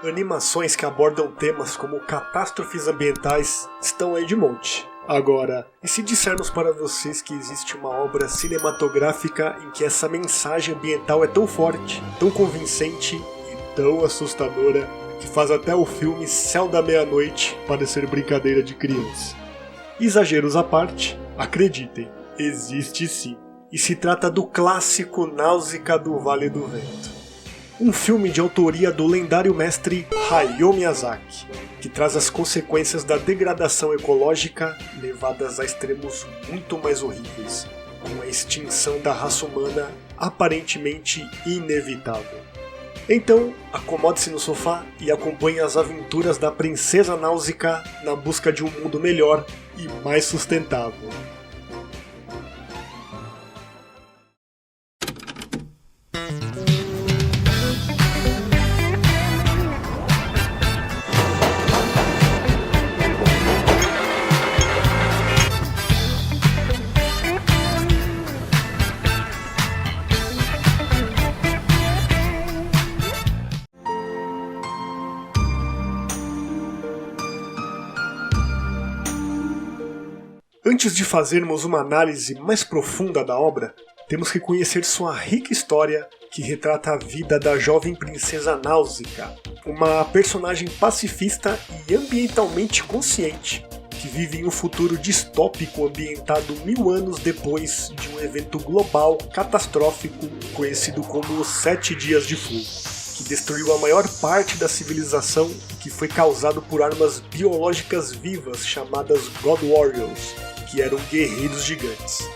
Animações que abordam temas como catástrofes ambientais estão aí de monte. Agora, e se dissermos para vocês que existe uma obra cinematográfica em que essa mensagem ambiental é tão forte, tão convincente e tão assustadora que faz até o filme Céu da Meia-Noite parecer brincadeira de criança? Exageros à parte, acreditem, existe sim. E se trata do clássico Náusea do Vale do Vento. Um filme de autoria do lendário mestre Hayao Miyazaki, que traz as consequências da degradação ecológica levadas a extremos muito mais horríveis, com a extinção da raça humana aparentemente inevitável. Então, acomode-se no sofá e acompanhe as aventuras da princesa Náusea na busca de um mundo melhor e mais sustentável. Antes de fazermos uma análise mais profunda da obra, temos que conhecer sua rica história que retrata a vida da jovem princesa Náusea, uma personagem pacifista e ambientalmente consciente, que vive em um futuro distópico ambientado 1000 anos depois de um evento global catastrófico conhecido como os 7 Dias de Fogo, que destruiu a maior parte da civilização e que foi causado por armas biológicas vivas chamadas God Warriors, que eram guerreiros gigantes.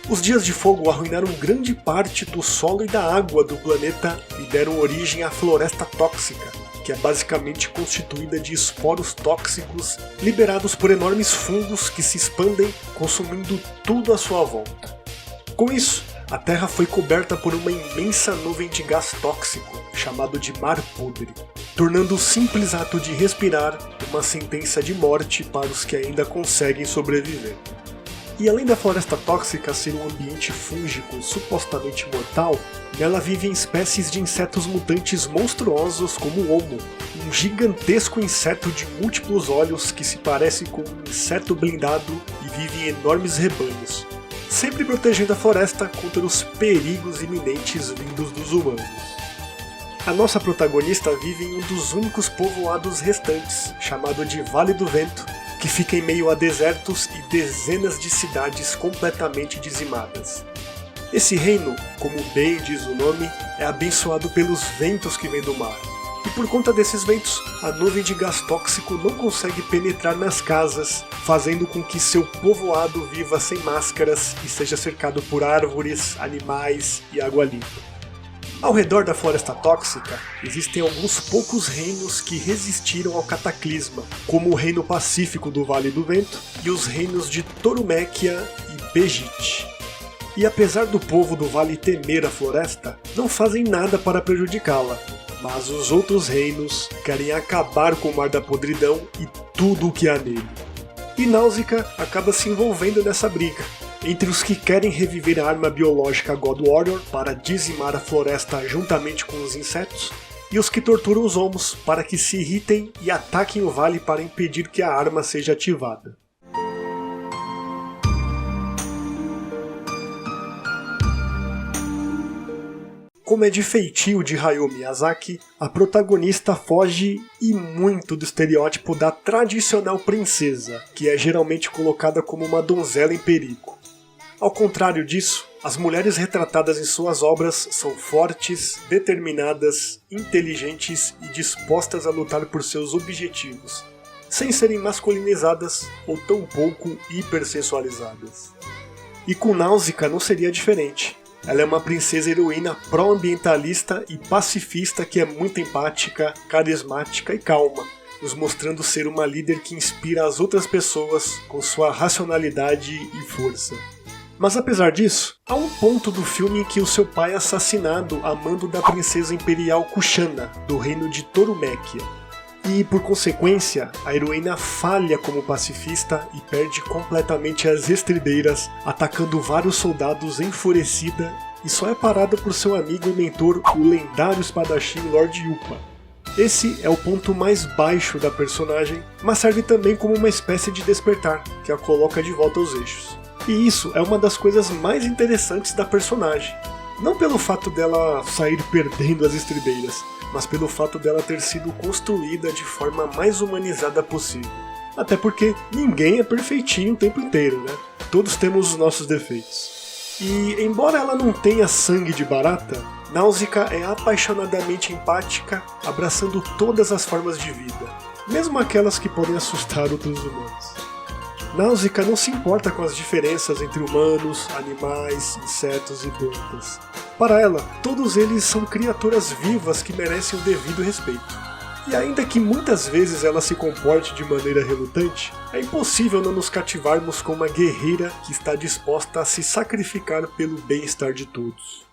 Os Dias de Fogo arruinaram grande parte do solo e da água do planeta e deram origem à floresta tóxica, que é basicamente constituída de esporos tóxicos liberados por enormes fungos que se expandem, consumindo tudo à sua volta. Com isso, a Terra foi coberta por uma imensa nuvem de gás tóxico, chamado de Mar Podre, tornando o simples ato de respirar uma sentença de morte para os que ainda conseguem sobreviver. E além da floresta tóxica ser um ambiente fúngico supostamente mortal, nela vivem espécies de insetos mutantes monstruosos como o Homo, um gigantesco inseto de múltiplos olhos que se parece com um inseto blindado e vive em enormes rebanhos, sempre protegendo a floresta contra os perigos iminentes vindos dos humanos. A nossa protagonista vive em um dos únicos povoados restantes, chamado de Vale do Vento, que fica em meio a desertos e dezenas de cidades completamente dizimadas. Esse reino, como bem diz o nome, é abençoado pelos ventos que vêm do mar. E por conta desses ventos, a nuvem de gás tóxico não consegue penetrar nas casas, fazendo com que seu povoado viva sem máscaras e seja cercado por árvores, animais e água limpa. Ao redor da floresta tóxica, existem alguns poucos reinos que resistiram ao cataclisma, como o Reino Pacífico do Vale do Vento e os reinos de Toruméquia e Bejit. E apesar do povo do vale temer a floresta, não fazem nada para prejudicá-la, mas os outros reinos querem acabar com o Mar da Podridão e tudo o que há nele. E Náusea acaba se envolvendo nessa briga, entre os que querem reviver a arma biológica God Warrior para dizimar a floresta juntamente com os insetos, e os que torturam os homos para que se irritem e ataquem o vale para impedir que a arma seja ativada. Como é de feitio de Hayao Miyazaki, a protagonista foge e muito do estereótipo da tradicional princesa, que é geralmente colocada como uma donzela em perigo. Ao contrário disso, as mulheres retratadas em suas obras são fortes, determinadas, inteligentes e dispostas a lutar por seus objetivos, sem serem masculinizadas ou tampouco hipersensualizadas. E com Náusea não seria diferente. Ela é uma princesa heroína pró-ambientalista e pacifista que é muito empática, carismática e calma, nos mostrando ser uma líder que inspira as outras pessoas com sua racionalidade e força. Mas apesar disso, há um ponto do filme em que o seu pai é assassinado a mando da princesa imperial Kushana, do reino de Toruméquia. E, por consequência, a heroína falha como pacifista e perde completamente as estribeiras, atacando vários soldados enfurecida, e só é parada por seu amigo e mentor, o lendário espadachim Lord Yupa. Esse é o ponto mais baixo da personagem, mas serve também como uma espécie de despertar, que a coloca de volta aos eixos. E isso é uma das coisas mais interessantes da personagem. Não pelo fato dela sair perdendo as estribeiras, mas pelo fato dela ter sido construída de forma mais humanizada possível. Até porque ninguém é perfeitinho o tempo inteiro, né? Todos temos os nossos defeitos. E embora ela não tenha sangue de barata, Náusica é apaixonadamente empática, abraçando todas as formas de vida, mesmo aquelas que podem assustar outros humanos. Náusica não se importa com as diferenças entre humanos, animais, insetos e plantas. Para ela, todos eles são criaturas vivas que merecem o devido respeito. E ainda que muitas vezes ela se comporte de maneira relutante, é impossível não nos cativarmos com uma guerreira que está disposta a se sacrificar pelo bem-estar de todos.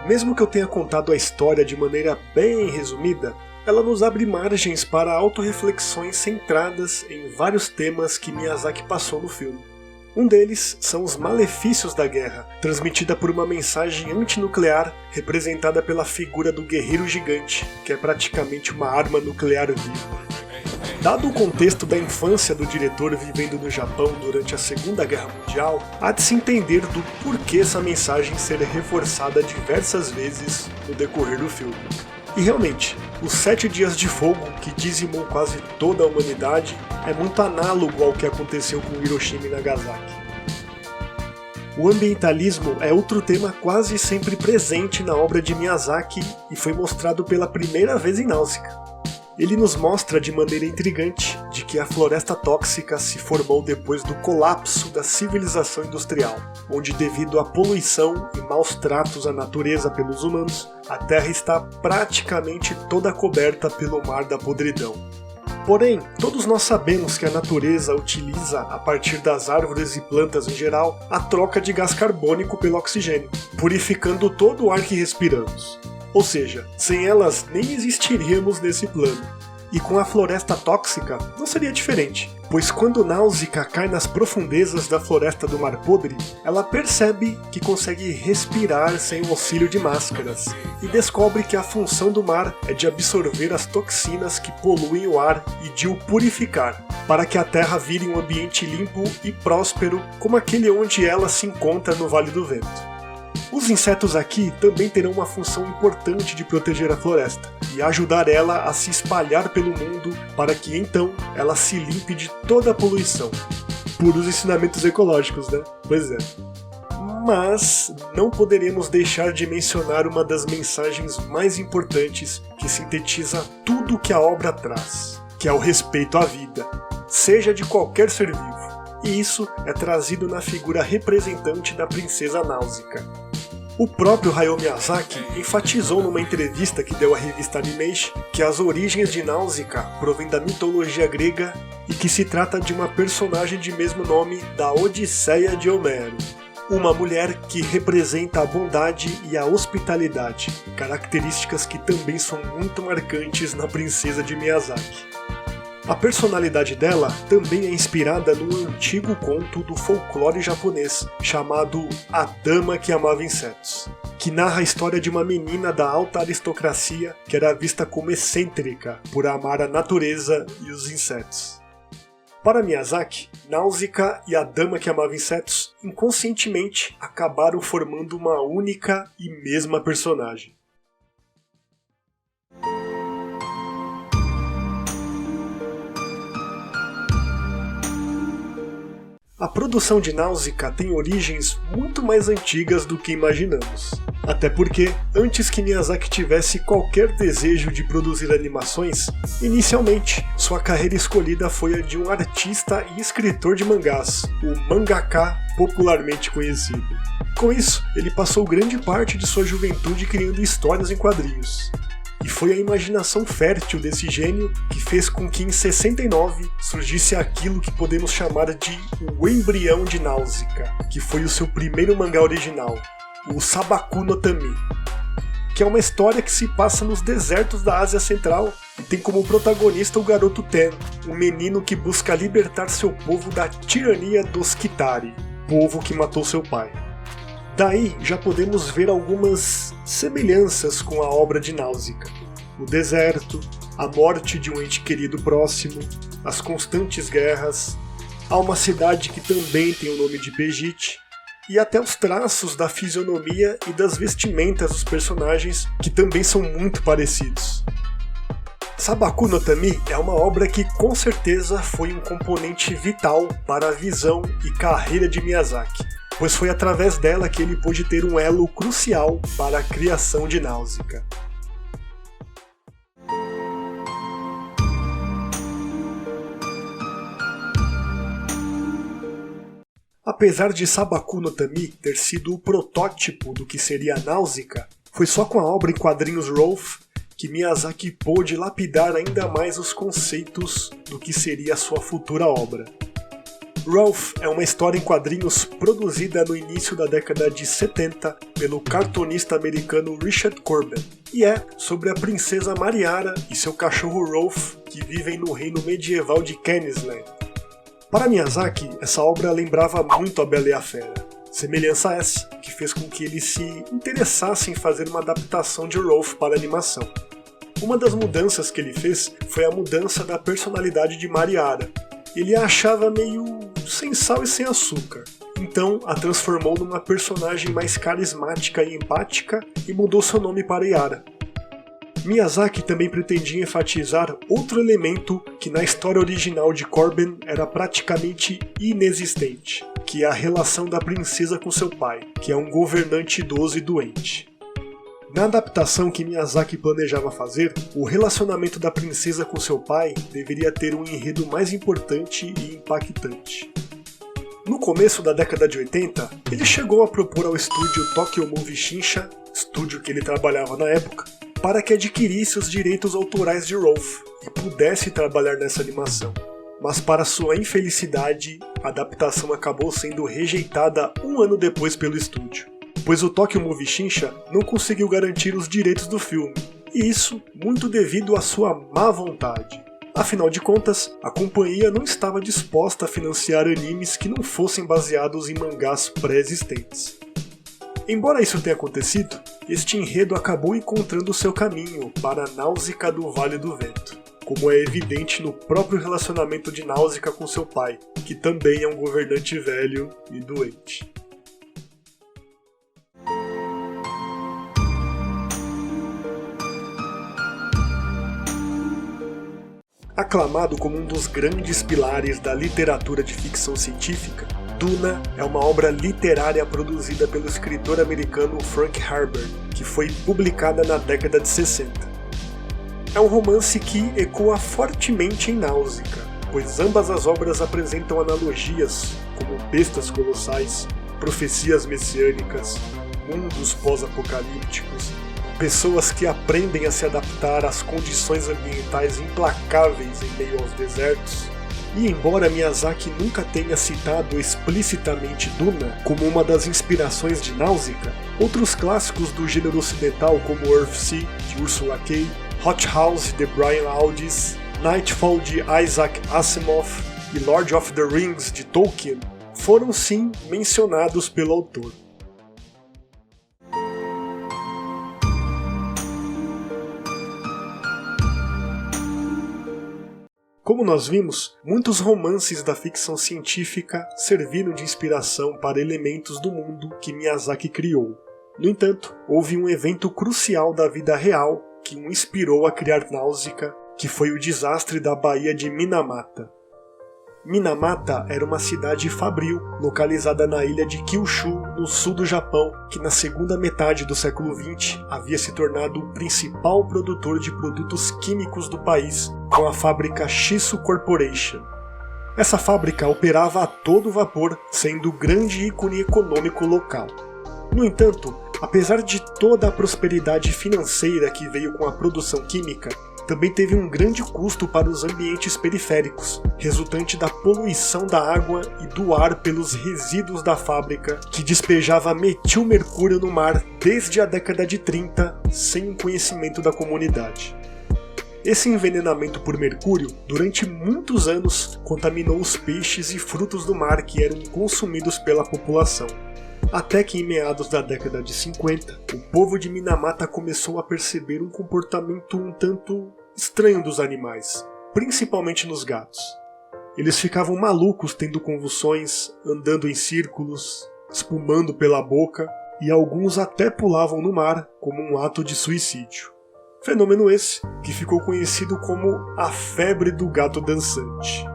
Mesmo que eu tenha contado a história de maneira bem resumida, ela nos abre margens para autorreflexões centradas em vários temas que Miyazaki passou no filme. Um deles são os malefícios da guerra, transmitida por uma mensagem antinuclear representada pela figura do guerreiro gigante, que é praticamente uma arma nuclear viva. Dado o contexto da infância do diretor vivendo no Japão durante a Segunda Guerra Mundial, há de se entender do porquê essa mensagem ser reforçada diversas vezes no decorrer do filme. E realmente, os 7 dias de fogo, que dizimou quase toda a humanidade, é muito análogo ao que aconteceu com Hiroshima e Nagasaki. O ambientalismo é outro tema quase sempre presente na obra de Miyazaki e foi mostrado pela primeira vez em Náusica. Ele nos mostra de maneira intrigante de que a floresta tóxica se formou depois do colapso da civilização industrial, onde devido à poluição e maus tratos à natureza pelos humanos, a Terra está praticamente toda coberta pelo mar da podridão. Porém, todos nós sabemos que a natureza utiliza, a partir das árvores e plantas em geral, a troca de gás carbônico pelo oxigênio, purificando todo o ar que respiramos. Ou seja, sem elas nem existiríamos nesse plano. E com a floresta tóxica não seria diferente, pois quando Náusica cai nas profundezas da floresta do Mar Podre, ela percebe que consegue respirar sem o auxílio de máscaras, e descobre que a função do mar é de absorver as toxinas que poluem o ar e de o purificar, para que a Terra vire um ambiente limpo e próspero como aquele onde ela se encontra no Vale do Vento. Os insetos aqui também terão uma função importante de proteger a floresta e ajudar ela a se espalhar pelo mundo para que então ela se limpe de toda a poluição. Puros ensinamentos ecológicos, né? Pois é. Mas não poderemos deixar de mencionar uma das mensagens mais importantes que sintetiza tudo o que a obra traz, que é o respeito à vida, seja de qualquer ser vivo. E isso é trazido na figura representante da princesa Náusica. O próprio Hayao Miyazaki enfatizou numa entrevista que deu à revista Animation que as origens de Náusica provêm da mitologia grega e que se trata de uma personagem de mesmo nome da Odisseia de Homero. Uma mulher que representa a bondade e a hospitalidade, características que também são muito marcantes na princesa de Miyazaki. A personalidade dela também é inspirada num antigo conto do folclore japonês, chamado A Dama que Amava Insetos, que narra a história de uma menina da alta aristocracia que era vista como excêntrica por amar a natureza e os insetos. Para Miyazaki, Náusica e A Dama que Amava Insetos inconscientemente acabaram formando uma única e mesma personagem. A produção de Náusica tem origens muito mais antigas do que imaginamos. Até porque, antes que Miyazaki tivesse qualquer desejo de produzir animações, inicialmente, sua carreira escolhida foi a de um artista e escritor de mangás, o mangaka popularmente conhecido. Com isso, ele passou grande parte de sua juventude criando histórias em quadrinhos. E foi a imaginação fértil desse gênio que fez com que em 69 surgisse aquilo que podemos chamar de o embrião de Náusica, que foi o seu primeiro mangá original, o Sabaku no Tami, que é uma história que se passa nos desertos da Ásia Central e tem como protagonista o garoto Ten, um menino que busca libertar seu povo da tirania dos Kitari, povo que matou seu pai. Daí já podemos ver algumas semelhanças com a obra de Náusica. O deserto, a morte de um ente querido próximo, as constantes guerras, há uma cidade que também tem o nome de Bejit, e até os traços da fisionomia e das vestimentas dos personagens que também são muito parecidos. Sabaku no Tami é uma obra que com certeza foi um componente vital para a visão e carreira de Miyazaki, pois foi através dela que ele pôde ter um elo crucial para a criação de Náusica. Apesar de Sabaku no Tami ter sido o protótipo do que seria Náusica, foi só com a obra em quadrinhos Rolf que Miyazaki pôde lapidar ainda mais os conceitos do que seria a sua futura obra. Rolf é uma história em quadrinhos produzida no início da década de 70 pelo cartunista americano Richard Corben, e é sobre a princesa Mariara e seu cachorro Rolf que vivem no reino medieval de Kennisland. Para Miyazaki, essa obra lembrava muito A Bela e a Fera, semelhança essa que fez com que ele se interessasse em fazer uma adaptação de Rolf para a animação. Uma das mudanças que ele fez foi a mudança da personalidade de Mariara. Ele a achava meio sem sal e sem açúcar, então a transformou numa personagem mais carismática e empática e mudou seu nome para Yara. Miyazaki também pretendia enfatizar outro elemento que na história original de Corben era praticamente inexistente, que é a relação da princesa com seu pai, que é um governante idoso e doente. Na adaptação que Miyazaki planejava fazer, o relacionamento da princesa com seu pai deveria ter um enredo mais importante e impactante. No começo da década de 80, ele chegou a propor ao estúdio Tokyo Movie Shinsha, estúdio que ele trabalhava na época, para que adquirisse os direitos autorais de Rolf e pudesse trabalhar nessa animação. Mas para sua infelicidade, a adaptação acabou sendo rejeitada um ano depois pelo estúdio, pois o Tokyo Movie Shinsha não conseguiu garantir os direitos do filme, e isso muito devido à sua má vontade. Afinal de contas, a companhia não estava disposta a financiar animes que não fossem baseados em mangás pré-existentes. Embora isso tenha acontecido, este enredo acabou encontrando seu caminho para a Náusica do Vale do Vento, como é evidente no próprio relacionamento de Náusica com seu pai, que também é um governante velho e doente. Aclamado como um dos grandes pilares da literatura de ficção científica, Duna é uma obra literária produzida pelo escritor americano Frank Herbert, que foi publicada na década de 60. É um romance que ecoa fortemente em Náusica, pois ambas as obras apresentam analogias, como bestas colossais, profecias messiânicas, mundos pós-apocalípticos, pessoas que aprendem a se adaptar às condições ambientais implacáveis em meio aos desertos. E embora Miyazaki nunca tenha citado explicitamente Duna como uma das inspirações de Náusica, outros clássicos do gênero ocidental como Earthsea, de Ursula K., Hot House, de Brian Aldiss, Nightfall, de Isaac Asimov e Lord of the Rings, de Tolkien, foram sim mencionados pelo autor. Como nós vimos, muitos romances da ficção científica serviram de inspiração para elementos do mundo que Miyazaki criou. No entanto, houve um evento crucial da vida real que o inspirou a criar Náusica, que foi o desastre da Baía de Minamata. Minamata era uma cidade fabril localizada na ilha de Kyushu, no sul do Japão, que na segunda metade do século XX havia se tornado o principal produtor de produtos químicos do país, com a fábrica Shiso Corporation. Essa fábrica operava a todo vapor, sendo o grande ícone econômico local. No entanto, apesar de toda a prosperidade financeira que veio com a produção química, também teve um grande custo para os ambientes periféricos, resultante da poluição da água e do ar pelos resíduos da fábrica, que despejava metilmercúrio no mar desde a década de 30, sem o conhecimento da comunidade. Esse envenenamento por mercúrio, durante muitos anos, contaminou os peixes e frutos do mar que eram consumidos pela população. Até que em meados da década de 50, o povo de Minamata começou a perceber um comportamento um tanto estranho dos animais, principalmente nos gatos. Eles ficavam malucos tendo convulsões, andando em círculos, espumando pela boca, e alguns até pulavam no mar como um ato de suicídio. Fenômeno esse que ficou conhecido como a febre do gato dançante.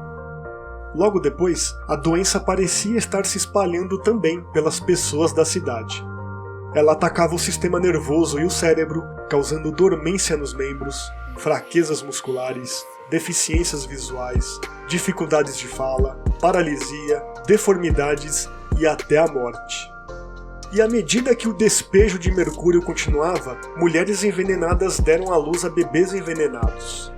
Logo depois, a doença parecia estar se espalhando também pelas pessoas da cidade. Ela atacava o sistema nervoso e o cérebro, causando dormência nos membros, fraquezas musculares, deficiências visuais, dificuldades de fala, paralisia, deformidades e até a morte. E à medida que o despejo de mercúrio continuava, mulheres envenenadas deram à luz a bebês envenenados.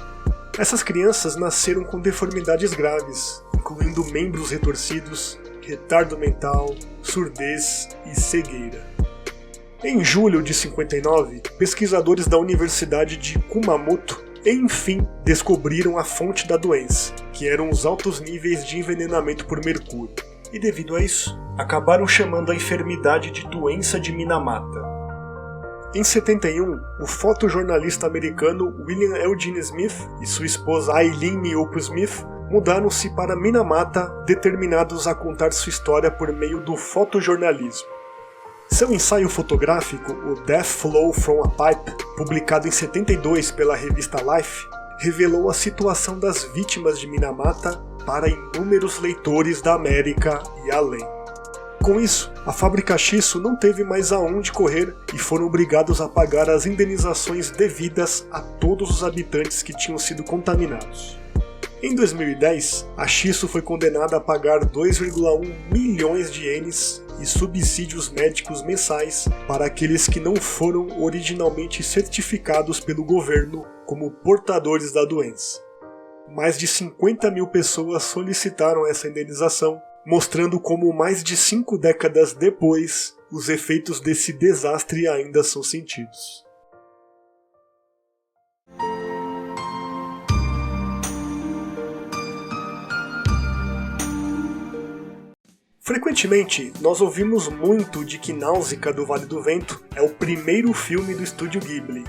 Essas crianças nasceram com deformidades graves, incluindo membros retorcidos, retardo mental, surdez e cegueira. Em julho de 59, pesquisadores da Universidade de Kumamoto enfim descobriram a fonte da doença, que eram os altos níveis de envenenamento por mercúrio. E devido a isso, acabaram chamando a enfermidade de doença de Minamata. Em 71, o fotojornalista americano William Eugene Smith e sua esposa Eileen Miyoko Smith mudaram-se para Minamata, determinados a contar sua história por meio do fotojornalismo. Seu ensaio fotográfico, o Death Flow from a Pipe, publicado em 72 pela revista Life, revelou a situação das vítimas de Minamata para inúmeros leitores da América e além. Com isso, a fábrica Shiso não teve mais aonde correr e foram obrigados a pagar as indenizações devidas a todos os habitantes que tinham sido contaminados. Em 2010, a Shiso foi condenada a pagar 2,1 milhões de ienes e subsídios médicos mensais para aqueles que não foram originalmente certificados pelo governo como portadores da doença. Mais de 50 mil pessoas solicitaram essa indenização, mostrando como mais de 5 décadas depois, os efeitos desse desastre ainda são sentidos. Frequentemente, nós ouvimos muito de que Náusea do Vale do Vento é o primeiro filme do estúdio Ghibli.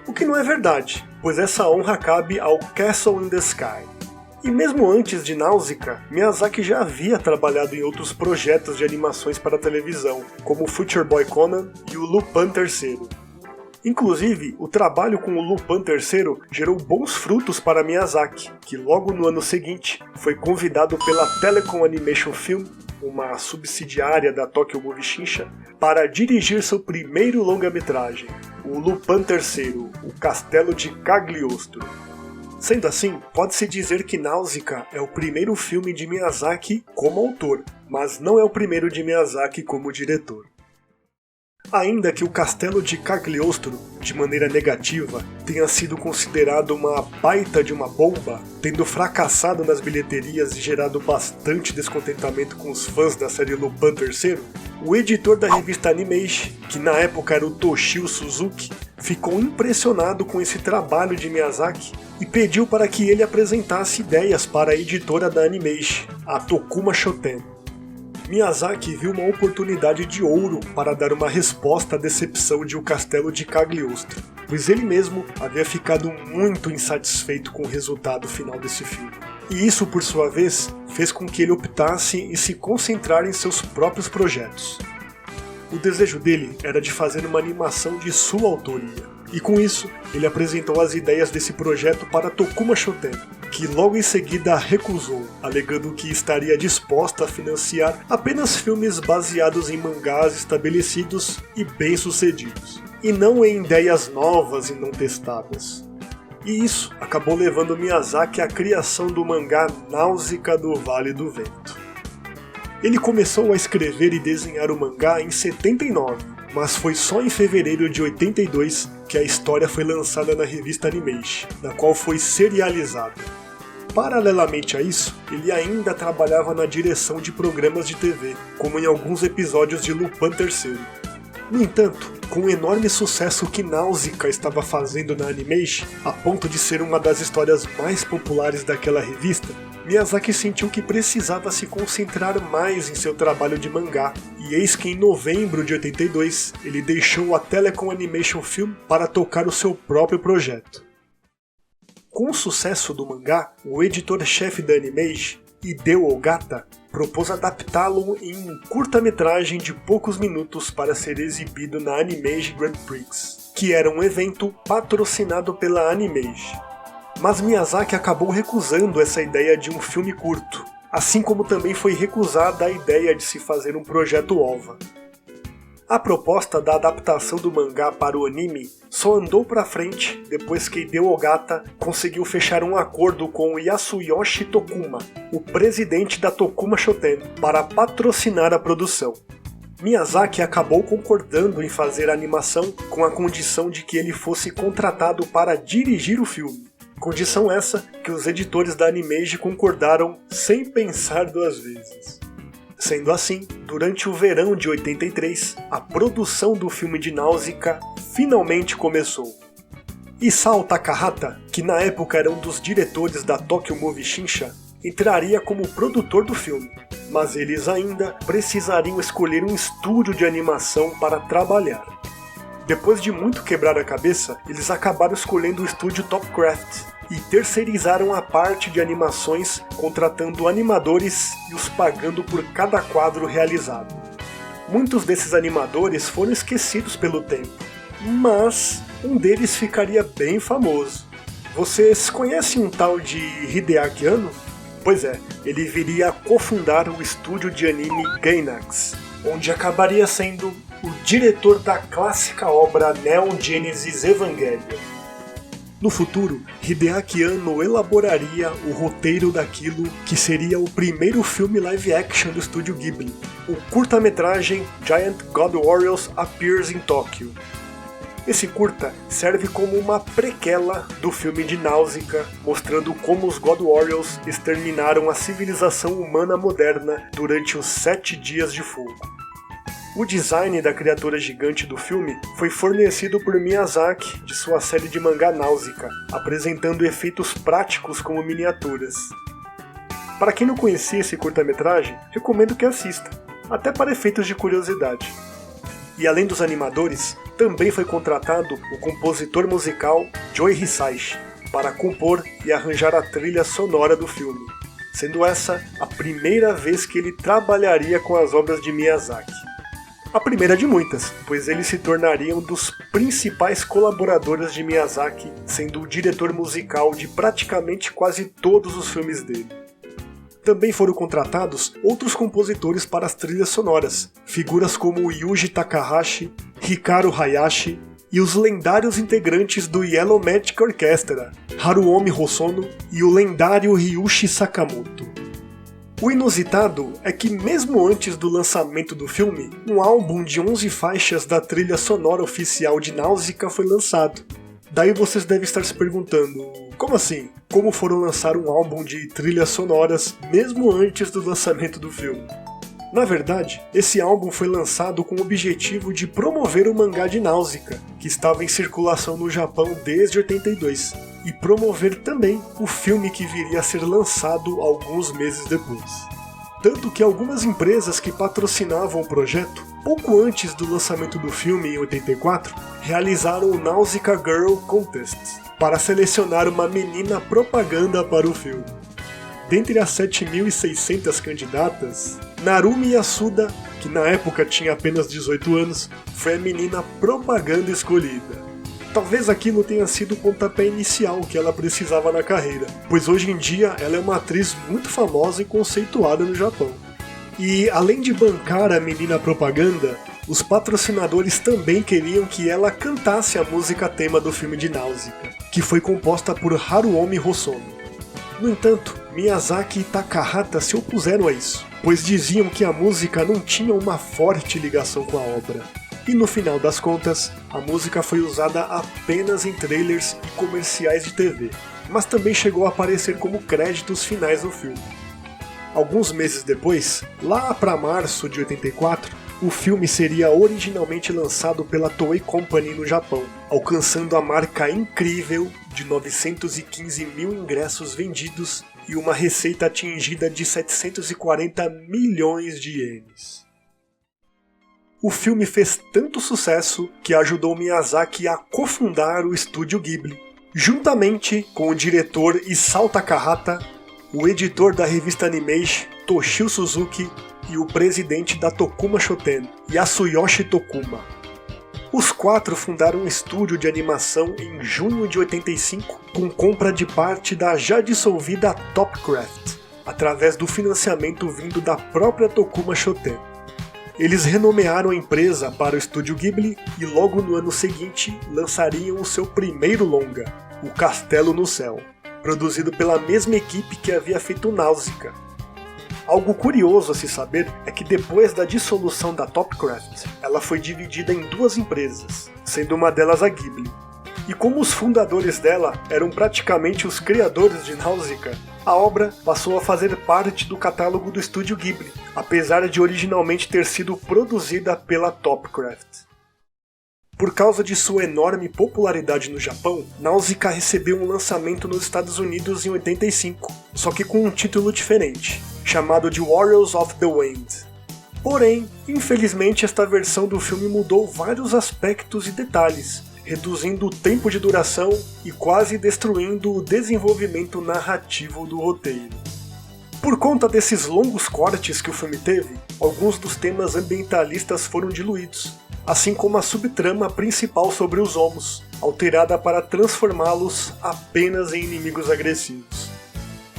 O que não é verdade, pois essa honra cabe ao Castle in the Sky. E mesmo antes de Náusea, Miyazaki já havia trabalhado em outros projetos de animações para televisão, como Future Boy Conan e o Lupin III. Inclusive, o trabalho com o Lupin III gerou bons frutos para Miyazaki, que logo no ano seguinte foi convidado pela Telecom Animation Film, uma subsidiária da Tokyo Movie Shinsha, para dirigir seu primeiro longa-metragem, o Lupin III, o Castelo de Cagliostro. Sendo assim, pode-se dizer que Náusea é o primeiro filme de Miyazaki como autor, mas não é o primeiro de Miyazaki como diretor. Ainda que o Castelo de Cagliostro, de maneira negativa, tenha sido considerado uma baita de uma bomba, tendo fracassado nas bilheterias e gerado bastante descontentamento com os fãs da série Lupin III, o editor da revista Animation, que na época era o Toshio Suzuki, ficou impressionado com esse trabalho de Miyazaki e pediu para que ele apresentasse ideias para a editora da Animation, a Tokuma Shoten. Miyazaki viu uma oportunidade de ouro para dar uma resposta à decepção de O Castelo de Cagliostro, pois ele mesmo havia ficado muito insatisfeito com o resultado final desse filme. E isso, por sua vez, fez com que ele optasse em se concentrar em seus próprios projetos. O desejo dele era de fazer uma animação de sua autoria, e com isso, ele apresentou as ideias desse projeto para Tokuma Shoten, que logo em seguida recusou, alegando que estaria disposta a financiar apenas filmes baseados em mangás estabelecidos e bem-sucedidos, e não em ideias novas e não testadas. E isso acabou levando Miyazaki à criação do mangá Náusea do Vale do Vento. Ele começou a escrever e desenhar o mangá em 79, mas foi só em fevereiro de 82 que a história foi lançada na revista Animation, na qual foi serializada. Paralelamente a isso, ele ainda trabalhava na direção de programas de TV, como em alguns episódios de Lupin III. No entanto, com o enorme sucesso que Náusea estava fazendo na Animation, a ponto de ser uma das histórias mais populares daquela revista, Miyazaki sentiu que precisava se concentrar mais em seu trabalho de mangá, e eis que em novembro de 82 ele deixou a Telecom Animation Film para tocar o seu próprio projeto. Com o sucesso do mangá, o editor-chefe da Animage, Hideo Ogata, propôs adaptá-lo em um curta-metragem de poucos minutos para ser exibido na Animage Grand Prix, que era um evento patrocinado pela Animage. Mas Miyazaki acabou recusando essa ideia de um filme curto, assim como também foi recusada a ideia de se fazer um projeto OVA. A proposta da adaptação do mangá para o anime só andou para frente depois que Hideo Ogata conseguiu fechar um acordo com Yasuyoshi Tokuma, o presidente da Tokuma Shoten, para patrocinar a produção. Miyazaki acabou concordando em fazer a animação com a condição de que ele fosse contratado para dirigir o filme. Condição essa que os editores da Animage concordaram sem pensar duas vezes. Sendo assim, durante o verão de 83, a produção do filme de Náusea finalmente começou. Isao Takahata, que na época era um dos diretores da Tokyo Movie Shinsha, entraria como produtor do filme, mas eles ainda precisariam escolher um estúdio de animação para trabalhar. Depois de muito quebrar a cabeça, eles acabaram escolhendo o estúdio Topcraft e terceirizaram a parte de animações, contratando animadores e os pagando por cada quadro realizado. Muitos desses animadores foram esquecidos pelo tempo, mas um deles ficaria bem famoso. Vocês conhecem um tal de Hideaki Anno? Pois é, ele viria a cofundar o estúdio de anime Gainax, onde acabaria sendo o diretor da clássica obra Neon Genesis Evangelion. No futuro, Hideaki Anno elaboraria o roteiro daquilo que seria o primeiro filme live action do estúdio Ghibli, o curta-metragem Giant God Warriors Appears in Tokyo. Esse curta serve como uma prequela do filme de Náusea, mostrando como os God Warriors exterminaram a civilização humana moderna durante os 7 dias de fogo. O design da criatura gigante do filme foi fornecido por Miyazaki de sua série de mangá Náusea, apresentando efeitos práticos como miniaturas. Para quem não conhecia esse curta-metragem, recomendo que assista, até para efeitos de curiosidade. E além dos animadores, também foi contratado o compositor musical Joe Hisaishi para compor e arranjar a trilha sonora do filme, sendo essa a primeira vez que ele trabalharia com as obras de Miyazaki. A primeira de muitas, pois ele se tornaria um dos principais colaboradores de Miyazaki, sendo o diretor musical de praticamente quase todos os filmes dele. Também foram contratados outros compositores para as trilhas sonoras, figuras como Yuji Takahashi, Hikaru Hayashi e os lendários integrantes do Yellow Magic Orchestra, Haruomi Hosono e o lendário Ryuichi Sakamoto. O inusitado é que mesmo antes do lançamento do filme, um álbum de 11 faixas da trilha sonora oficial de Náusea foi lançado. Daí vocês devem estar se perguntando, como assim? Como foram lançar um álbum de trilhas sonoras mesmo antes do lançamento do filme? Na verdade, esse álbum foi lançado com o objetivo de promover o mangá de Náusea, que estava em circulação no Japão desde 82, e promover também o filme que viria a ser lançado alguns meses depois. Tanto que algumas empresas que patrocinavam o projeto, pouco antes do lançamento do filme em 84, realizaram o Náusea Girl Contest para selecionar uma menina propaganda para o filme. Dentre as 7.600 candidatas, Narumi Yasuda, que na época tinha apenas 18 anos, foi a menina propaganda escolhida. Talvez aquilo tenha sido o pontapé inicial que ela precisava na carreira, pois hoje em dia ela é uma atriz muito famosa e conceituada no Japão. E além de bancar a menina propaganda, os patrocinadores também queriam que ela cantasse a música tema do filme de Náusea, que foi composta por Haruomi Hosono. No entanto, Miyazaki e Takahata se opuseram a isso, pois diziam que a música não tinha uma forte ligação com a obra. E no final das contas, a música foi usada apenas em trailers e comerciais de TV, mas também chegou a aparecer como créditos finais no filme. Alguns meses depois, lá para março de 84, o filme seria originalmente lançado pela Toei Company no Japão, alcançando a marca incrível de 915 mil ingressos vendidos e uma receita atingida de 740 milhões de ienes. O filme fez tanto sucesso que ajudou Miyazaki a cofundar o estúdio Ghibli, juntamente com o diretor Isao Takahata, o editor da revista Animation Toshio Suzuki e o presidente da Tokuma Shoten, Yasuyoshi Tokuma. Os quatro fundaram um estúdio de animação em junho de 85 com compra de parte da já dissolvida Topcraft, através do financiamento vindo da própria Tokuma Shoten. Eles renomearam a empresa para o estúdio Ghibli e logo no ano seguinte lançariam o seu primeiro longa, O Castelo no Céu, produzido pela mesma equipe que havia feito Náusea. Algo curioso a se saber é que depois da dissolução da Topcraft, ela foi dividida em duas empresas, sendo uma delas a Ghibli. E como os fundadores dela eram praticamente os criadores de Náusea, a obra passou a fazer parte do catálogo do estúdio Ghibli, apesar de originalmente ter sido produzida pela Topcraft. Por causa de sua enorme popularidade no Japão, Náusea recebeu um lançamento nos Estados Unidos em 85, só que com um título diferente, chamado de Warriors of the Wind. Porém, infelizmente esta versão do filme mudou vários aspectos e detalhes, reduzindo o tempo de duração e quase destruindo o desenvolvimento narrativo do roteiro. Por conta desses longos cortes que o filme teve, alguns dos temas ambientalistas foram diluídos, assim como a subtrama principal sobre os homos, alterada para transformá-los apenas em inimigos agressivos.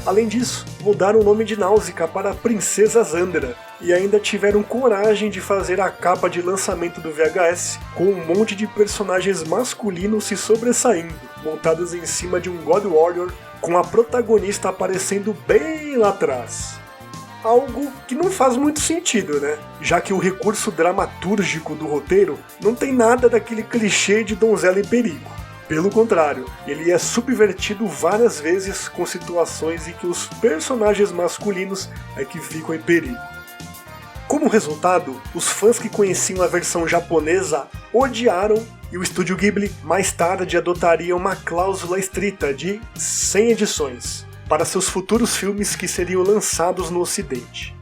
Além disso, mudaram o nome de Náusea para Princesa Zandra, e ainda tiveram coragem de fazer a capa de lançamento do VHS com um monte de personagens masculinos se sobressaindo, montados em cima de um God Warrior, com a protagonista aparecendo bem lá atrás. Algo que não faz muito sentido, né? Já que o recurso dramatúrgico do roteiro não tem nada daquele clichê de donzela em perigo. Pelo contrário, ele é subvertido várias vezes com situações em que os personagens masculinos é que ficam em perigo. Como resultado, os fãs que conheciam a versão japonesa odiaram e o estúdio Ghibli mais tarde adotaria uma cláusula estrita de 100 edições para seus futuros filmes que seriam lançados no ocidente.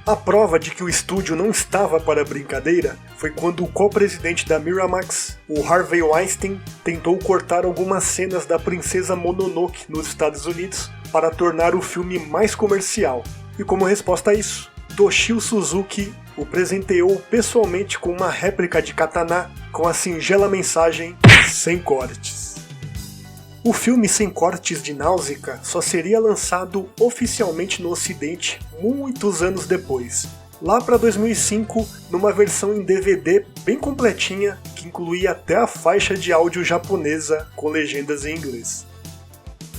A prova de que o estúdio não estava para brincadeira foi quando o co-presidente da Miramax, o Harvey Weinstein, tentou cortar algumas cenas da Princesa Mononoke nos Estados Unidos para tornar o filme mais comercial. E como resposta a isso, Toshio Suzuki o presenteou pessoalmente com uma réplica de katana com a singela mensagem "sem cortes". O filme Sem Cortes de Náusea só seria lançado oficialmente no ocidente muitos anos depois, lá para 2005, numa versão em DVD bem completinha que incluía até a faixa de áudio japonesa com legendas em inglês.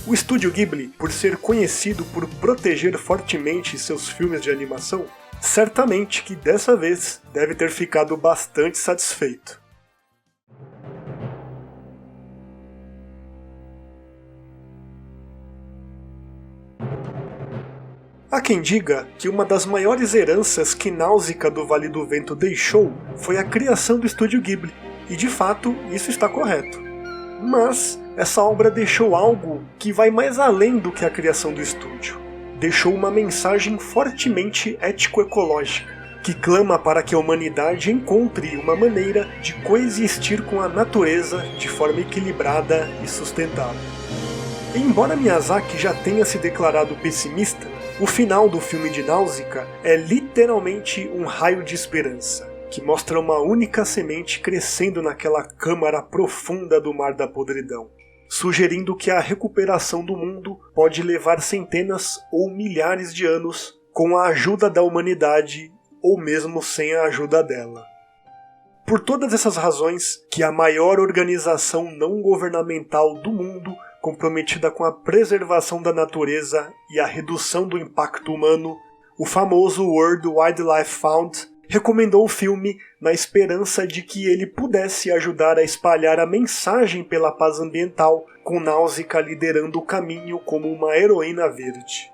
O estúdio Ghibli, por ser conhecido por proteger fortemente seus filmes de animação, certamente que dessa vez deve ter ficado bastante satisfeito. Há quem diga que uma das maiores heranças que Náusea do Vale do Vento deixou foi a criação do estúdio Ghibli, e de fato isso está correto. Mas essa obra deixou algo que vai mais além do que a criação do estúdio. Deixou uma mensagem fortemente ético-ecológica, que clama para que a humanidade encontre uma maneira de coexistir com a natureza de forma equilibrada e sustentável. E embora Miyazaki já tenha se declarado pessimista, o final do filme de Náusea é literalmente um raio de esperança, que mostra uma única semente crescendo naquela câmara profunda do Mar da Podridão, sugerindo que a recuperação do mundo pode levar centenas ou milhares de anos com a ajuda da humanidade ou mesmo sem a ajuda dela. Por todas essas razões, que a maior organização não governamental do mundo, comprometida com a preservação da natureza e a redução do impacto humano, o famoso World Wildlife Fund recomendou o filme na esperança de que ele pudesse ajudar a espalhar a mensagem pela paz ambiental, com Náusea liderando o caminho como uma heroína verde.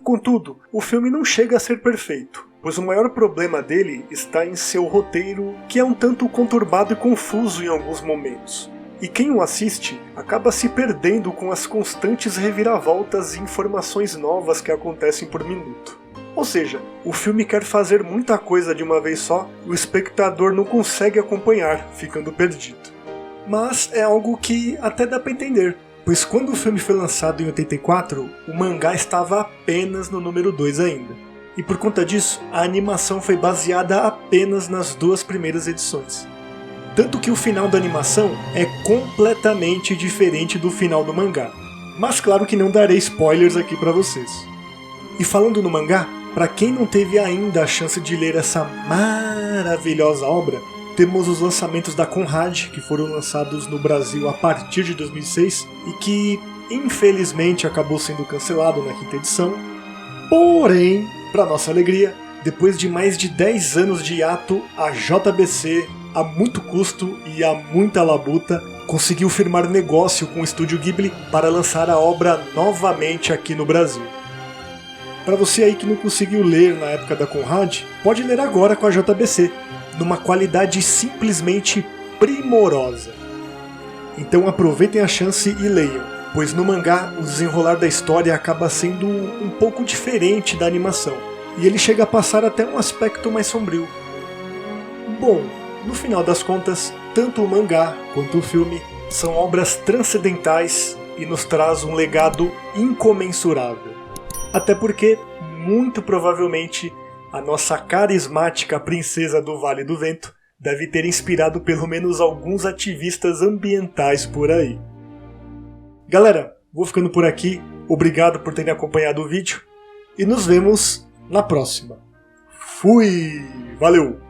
Contudo, o filme não chega a ser perfeito, pois o maior problema dele está em seu roteiro, que é um tanto conturbado e confuso em alguns momentos, e quem o assiste acaba se perdendo com as constantes reviravoltas e informações novas que acontecem por minuto. Ou seja, o filme quer fazer muita coisa de uma vez só e o espectador não consegue acompanhar, ficando perdido. Mas é algo que até dá pra entender, pois quando o filme foi lançado em 84, o mangá estava apenas no número 2 ainda. E por conta disso, a animação foi baseada apenas nas 2 primeiras edições. Tanto que o final da animação é completamente diferente do final do mangá. Mas claro que não darei spoilers aqui pra vocês. E falando no mangá, para quem não teve ainda a chance de ler essa maravilhosa obra, temos os lançamentos da Conrad, que foram lançados no Brasil a partir de 2006 e que infelizmente acabou sendo cancelado na 5ª edição. Porém, para nossa alegria, depois de mais de 10 anos de hiato, a JBC, a muito custo e a muita labuta, conseguiu firmar negócio com o Estúdio Ghibli para lançar a obra novamente aqui no Brasil. Para você aí que não conseguiu ler na época da Conrad, pode ler agora com a JBC, numa qualidade simplesmente primorosa. Então aproveitem a chance e leiam, pois no mangá o desenrolar da história acaba sendo um pouco diferente da animação, e ele chega a passar até um aspecto mais sombrio. Bom, no final das contas, tanto o mangá quanto o filme são obras transcendentais e nos traz um legado incomensurável. Até porque, muito provavelmente, a nossa carismática princesa do Vale do Vento deve ter inspirado pelo menos alguns ativistas ambientais por aí. Galera, vou ficando por aqui, obrigado por terem acompanhado o vídeo e nos vemos na próxima. Fui! Valeu!